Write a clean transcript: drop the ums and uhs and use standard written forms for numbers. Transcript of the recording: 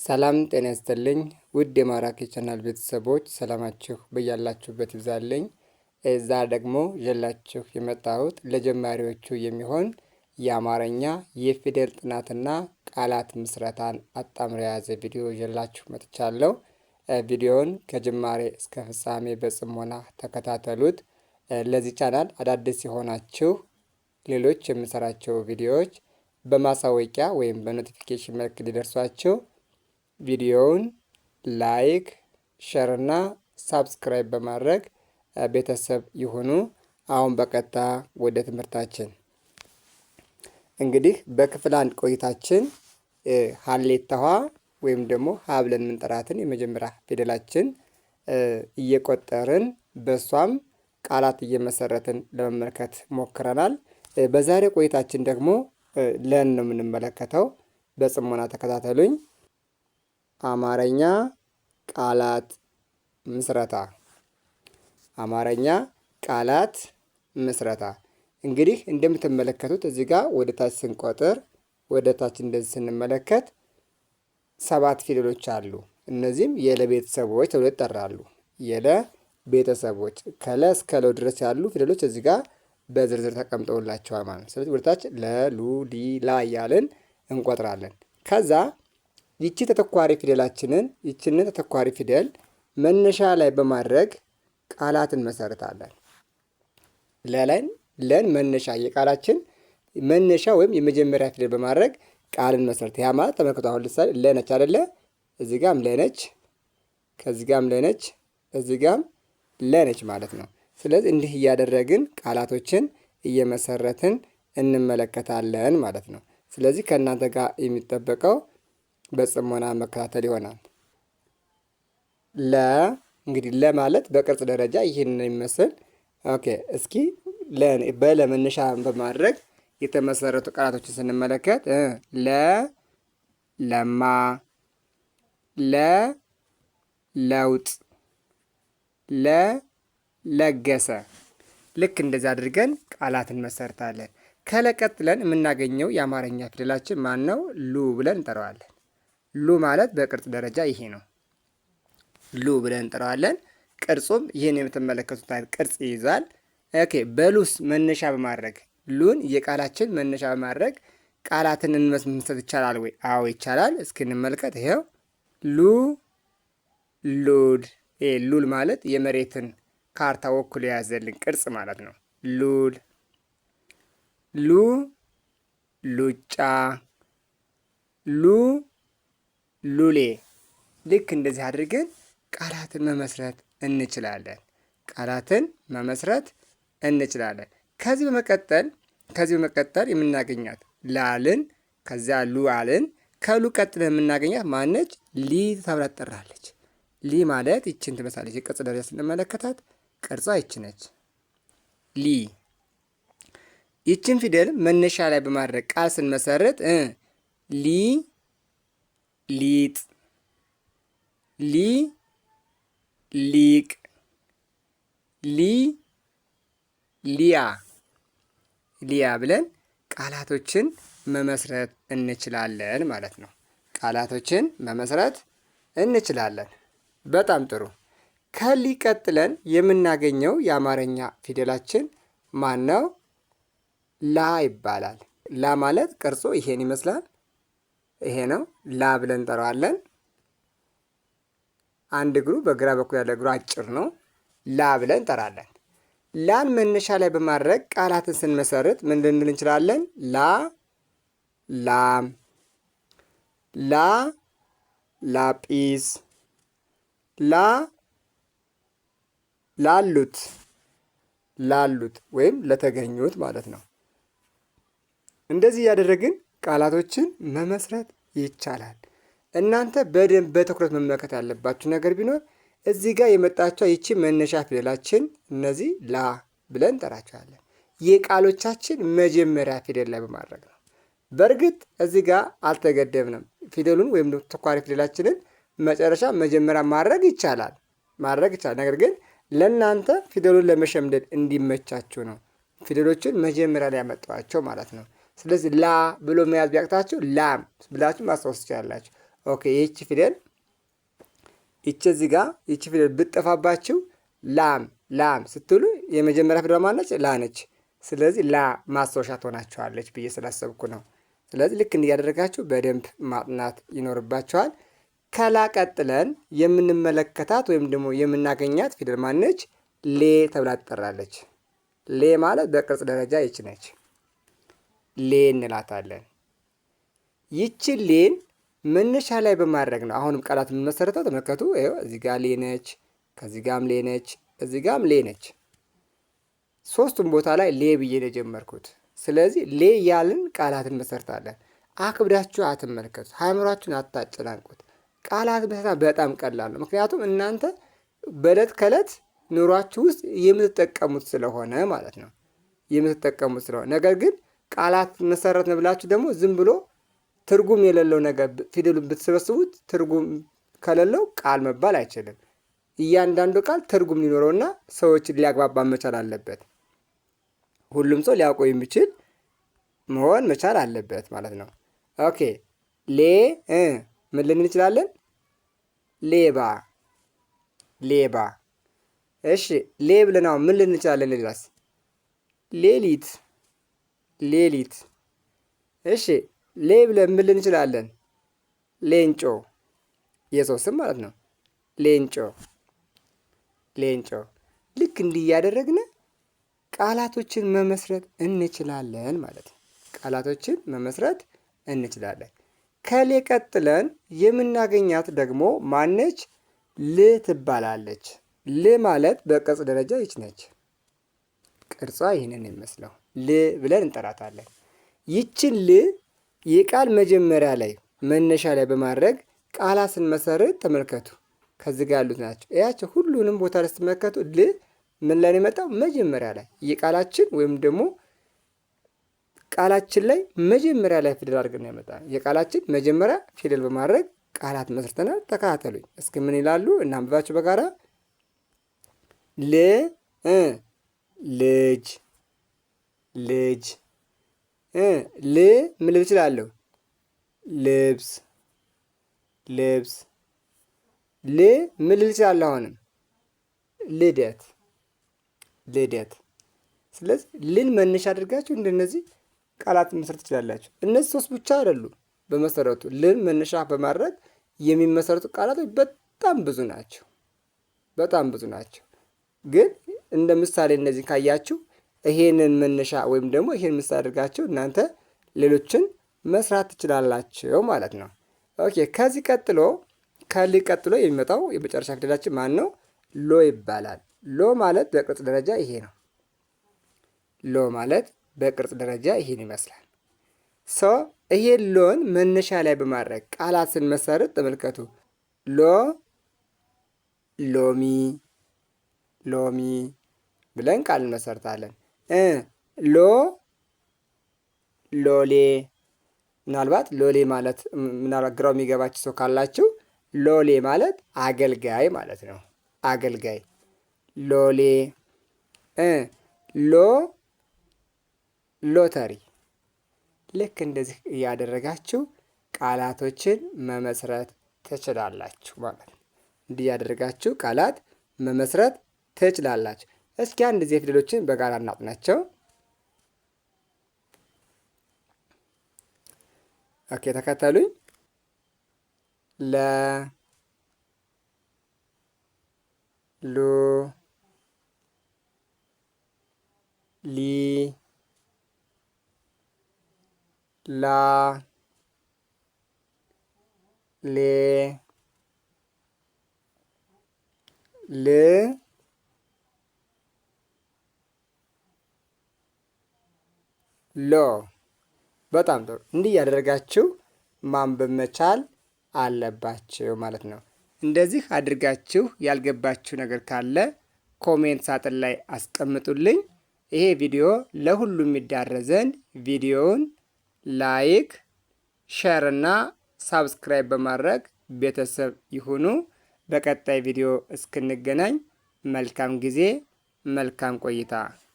ሰላም ጤና ይስጥልኝ ውድ የማራኪ ቻናል ቤተሰቦች ሰላማችሁ በያላችሁበት ይብዛልኝ። እዛ ደግሞ ይዤላችሁ የመጣሁት ለጀማሪዎቹ የሚሆን የአማርኛ የፊደል ጥናትና ቃላት ምስረታን አጣምሮ የያዘ ቪዲዮ ይዤላችሁ መጥቻለሁ። ቪዲዮውን ከጅማሬ እስከ ፍጻሜ በጽሞና ተከታተሉት። ለዚህ ቻናል አዳዲስ የሆናችሁ ሌሎች የምሰራቸው ቪዲዮዎች በማሳወቂያ ወይም በኖቲፊኬሽን መልክ ሊደርሷችሁ ቪዲዮውን ላይክ፣ ሼር እና ሳብስክራይብ በማድረግ ቤተሰብ ይሁኑ። አሁን በቀጥታ ወደ ትምህርታችን እንግዲህ በክፍል አንድ ቆይታችን ሀሌታ ሀ ወይም ደግሞ ሀ ብለን የምንጠራትን የመጀመሪያ ፊደላችን እየቆጠርን በሷም ቃላት እየመሰረትን ለመመልከት ሞክረናል። በዛሬ ቆይታችን ደግሞ ለን ነው የምንመለከተው። በጽሞና ተከታተሉኝ። አማርኛ ቃላት ምስረታ። አማርኛ ቃላት ምስረታ። እንግዲህ እንደምትመለከቱት እዚህ ጋር ወደ ታች ስንቆጥር ወደ ታች እንደዚህ ስንመለከት 7 ፊደሎች አሉ። እነዚህም የለ ቤተሰቦች ተብለው ይጠራሉ። የለ ቤተሰቦች ከለ እስከ ለ ድረስ ያሉ ፊደሎች እዚህ ጋር በዝርዝር ተቀምጠውላቸዋል ማለት ነው። ስለዚህ ወደ ታች ለ፣ ሉ፣ ሊ፣ ላ እያልን እንቆጥራለን። ከዛ ይቺ ተተኳሪ ፊደላችንን ይቺንን ተተኳሪ ፊደል መነሻ ላይ በማድረግ ቃላትን መሰረታለን። ለን መነሻ የቃላችን መነሻ ወይም የመጀመሪያ ፊደል በማድረግ ቃልን መሰረት። ያ ማለት ተመልከቱ። አሁን ለምሳሌ ለነች አይደለ? እዚህ ጋም ለነች፣ ከዚህ ጋም ለነች፣ እዚህ ጋም ለነች ማለት ነው። ስለዚህ እንዲህ እያደረግን ቃላቶችን እየመሰረትን እንመለከታለን ማለት ነው። ስለዚህ ከእናንተ ጋር የሚጠበቀው በጽሞና መከታተል ይሆናል። ለ እንግዲህ ለ ማለት በቅርጽ ደረጃ ይህንን የሚመስል ኦኬ። እስኪ በለ መነሻ በማድረግ የተመሰረቱ ቃላቶችን ስንመለከት ለ ለማ፣ ለ ለውጥ፣ ለ ለገሰ። ልክ እንደዚህ አድርገን ቃላትን መሰርታለን። ከለቀጥለን የምናገኘው የአማርኛ ፊደላችን ማን ነው? ሉ ብለን እንጠራዋለን። ሉ ማለት በቅርጽ ደረጃ ይሄ ነው። ሉ ብለን እንጠራዋለን። ቅርጹም ይህን የምትመለከቱት አይነት ቅርጽ ይይዛል። ኦኬ። በሉስ መነሻ በማድረግ ሉን የቃላችን መነሻ በማድረግ ቃላትን እንመስረት ይቻላል ወይ? አዎ ይቻላል። እስኪ እንመልከት። ይሄው ሉ፣ ሉድ። ሉል ማለት የመሬትን ካርታ ወክሎ የያዘልን ቅርጽ ማለት ነው። ሉል፣ ሉ ሉጫ፣ ሉ ሉሌ። ልክ እንደዚህ አድርገን ቃላትን መመስረት እንችላለን። ቃላትን መመስረት እንችላለን። ከዚህ በመቀጠል የምናገኛት ላልን፣ ከዚያ ሉ አልን። ከሉ ቀጥለን የምናገኛት ማነች? ሊ ተብላ ትጠራለች። ሊ ማለት ይችን ትመስላለች። የቅርጽ ደረጃ ስንመለከታት ቅርጿ ይች ነች። ሊ። ይችን ፊደል መነሻ ላይ በማድረግ ቃል ስንመሰርት ሊ ሊጥ፣ ሊ ሊቅ፣ ሊ ሊያ፣ ሊያ ብለን ቃላቶችን መመስረት እንችላለን ማለት ነው። ቃላቶችን መመስረት እንችላለን። በጣም ጥሩ። ከሊ ቀጥለን የምናገኘው የአማርኛ ፊደላችን ማን ነው? ላ ይባላል። ላ ማለት ቅርጹ ይሄን ይመስላል። ይሄ ነው። ላ ብለን እንጠራዋለን። አንድ እግሩ በግራ በኩል ያለ እግሩ አጭር ነው። ላ ብለን እንጠራለን። ላን መነሻ ላይ በማድረግ ቃላትን ስንመሰርት ምን ልንል እንችላለን? ላ ላም፣ ላ ላጲስ፣ ላ ላሉት፣ ላሉት ወይም ለተገኙት ማለት ነው። እንደዚህ እያደረግን ቃላቶችን መመስረት ይቻላል። እናንተ በደንብ በትኩረት መመልከት ያለባችሁ ነገር ቢኖር እዚህ ጋር የመጣቸው ይቺ መነሻ ፊደላችን እነዚህ ላ ብለን እንጠራቸዋለን። የቃሎቻችን መጀመሪያ ፊደል ላይ በማድረግ ነው። በእርግጥ እዚህ ጋር አልተገደብንም። ፊደሉን ወይም ተኳሪ ፊደላችንን መጨረሻ መጀመሪያ ማድረግ ይቻላል። ነገር ግን ለእናንተ ፊደሉን ለመሸምደድ እንዲመቻችሁ ነው ፊደሎችን መጀመሪያ ላይ ያመጣኋቸው ማለት ነው። ስለዚህ ላ ብሎ መያዝ ቢያቅታችሁ ላም ብላችሁ ማስታወስ ትችላላችሁ። ኦኬ ይቺ ፊደል እዚህ ጋር ይቺ ፊደል ብትጠፋባችሁ ላም ስትሉ የመጀመሪያ ፊደል ማነች? ላ ነች። ስለዚህ ላ ማስታወሻ ትሆናችኋለች ብዬ ስላሰብኩ ነው። ስለዚህ ልክ እንዲያደረጋችሁ በደንብ ማጥናት ይኖርባችኋል። ከላ ቀጥለን የምንመለከታት ወይም ደግሞ የምናገኛት ፊደል ማነች? ሌ ተብላ ትጠራለች። ሌ ማለት በቅርጽ ደረጃ ይች ነች። ሌ እንላታለን። ይቺ ሌን መነሻ ላይ በማድረግ ነው አሁንም ቃላት የምንመሰረተው። ተመልከቱ፣ ይኸው እዚህ ጋር ሌ ነች፣ ከዚህ ጋርም ሌ ነች፣ እዚህ ጋርም ሌ ነች። ሶስቱም ቦታ ላይ ሌ ብዬ ነው የጀመርኩት። ስለዚህ ሌ ያልን ቃላትን እንመሰርታለን። አክብዳችሁ አትመልከቱት፣ አእምሯችሁን አታጨናንቁት። ቃላት መስራት በጣም ቀላል ነው። ምክንያቱም እናንተ በዕለት ከዕለት ኑሯችሁ ውስጥ የምትጠቀሙት ስለሆነ ማለት ነው፣ የምትጠቀሙት ስለሆነ። ነገር ግን ቃላት መሰረት ነው ብላችሁ ደግሞ ዝም ብሎ ትርጉም የሌለው ነገር ፊደሉን ብትሰበስቡት ትርጉም ከሌለው ቃል መባል አይችልም። እያንዳንዱ ቃል ትርጉም ሊኖረውና ሰዎችን ሊያግባባ መቻል አለበት። ሁሉም ሰው ሊያውቀው የሚችል መሆን መቻል አለበት ማለት ነው። ኦኬ ሌ ምን ልንል እንችላለን? ሌባ። እሺ ሌ ብለን አሁን ምን ልንል እንችላለን? ሌላስ? ሌሊት። እሺ ሌ ብለን ምን ልንል እንችላለን? ሌንጮ፣ የሰው ስም ማለት ነው። ሌንጮ። ልክ እንዲህ እያደረግን ቃላቶችን መመስረት እንችላለን ማለት ነው። ቃላቶችን መመስረት እንችላለን። ከሌ ቀጥለን የምናገኛት ደግሞ ማነች? ል ትባላለች። ል ማለት በቅርጽ ደረጃ ይች ነች። ቅርጿ ይህንን የሚመስለው ል ብለን እንጠራታለን። ይችን ል የቃል መጀመሪያ ላይ መነሻ ላይ በማድረግ ቃላት ስንመሰርት ተመልከቱ። ከዚህ ጋር ያሉት ናቸው። እያቸው ሁሉንም ቦታ ላይ ስትመለከቱ ል ምን ላይ ነው የመጣው? መጀመሪያ ላይ የቃላችን ወይም ደግሞ ቃላችን ላይ መጀመሪያ ላይ ፊደል አድርገን ነው ያመጣ። የቃላችን መጀመሪያ ፊደል በማድረግ ቃላት መስርተናል። ተከታተሉኝ እስኪ ምን ይላሉ እናንብባቸው በጋራ። ልጅ። ል ምን ልል እችላለሁ? ልብስ። ል ምን ልል እችላለሁ? አሁንም ልደት። ስለዚህ ልን መነሻ አድርጋችሁ እንደነዚህ ቃላት መመስረት ትችላላችሁ። እነዚህ ሶስት ብቻ አይደሉም። በመሰረቱ ልን መነሻ በማድረግ የሚመሰረቱ ቃላቶች በጣም ብዙ ናቸው። ግን እንደ ምሳሌ እነዚህ ካያችሁ ይሄንን መነሻ ወይም ደግሞ ይሄን ምሳሌ አድርጋችሁ እናንተ ሌሎችን መስራት ትችላላችሁ ማለት ነው። ኦኬ ከዚህ ቀጥሎ ከል ቀጥሎ የሚመጣው የመጨረሻ ፊደላችን ማን ነው? ሎ ይባላል። ሎ ማለት በቅርጽ ደረጃ ይሄ ነው። ሎ ማለት በቅርጽ ደረጃ ይሄን ይመስላል። ይሄ ሎን መነሻ ላይ በማድረግ ቃላት ስንመሰርት ተመልከቱ። ሎሚ ብለን ቃል እንመሰርታለን። ሎሌ። ምናልባት ሎሌ ማለት ምናልባት ግራው የሚገባችሁ ሰው ካላችሁ ሎሌ ማለት አገልጋይ ማለት ነው። አገልጋይ ሎሌ። ሎተሪ። ልክ እንደዚህ እያደረጋችሁ ቃላቶችን መመስረት ትችላላችሁ ማለት ነው። እንዲህ እያደረጋችሁ ቃላት መመስረት ትችላላችሁ። እስኪ አንድ ጊዜ ፊደሎችን በጋራ እናጥናቸው። ኦኬ ተከተሉኝ። ሉ ሊ ላ ሌ ል ሎ። በጣም ጥሩ። እንዲህ ያደረጋችሁ ማንበብ መቻል አለባችሁ ማለት ነው። እንደዚህ አድርጋችሁ ያልገባችሁ ነገር ካለ ኮሜንት ሳጥን ላይ አስቀምጡልኝ። ይሄ ቪዲዮ ለሁሉም የሚዳረስ ዘንድ ቪዲዮውን ላይክ፣ ሼር እና ሳብስክራይብ በማድረግ ቤተሰብ ይሁኑ። በቀጣይ ቪዲዮ እስክንገናኝ መልካም ጊዜ፣ መልካም ቆይታ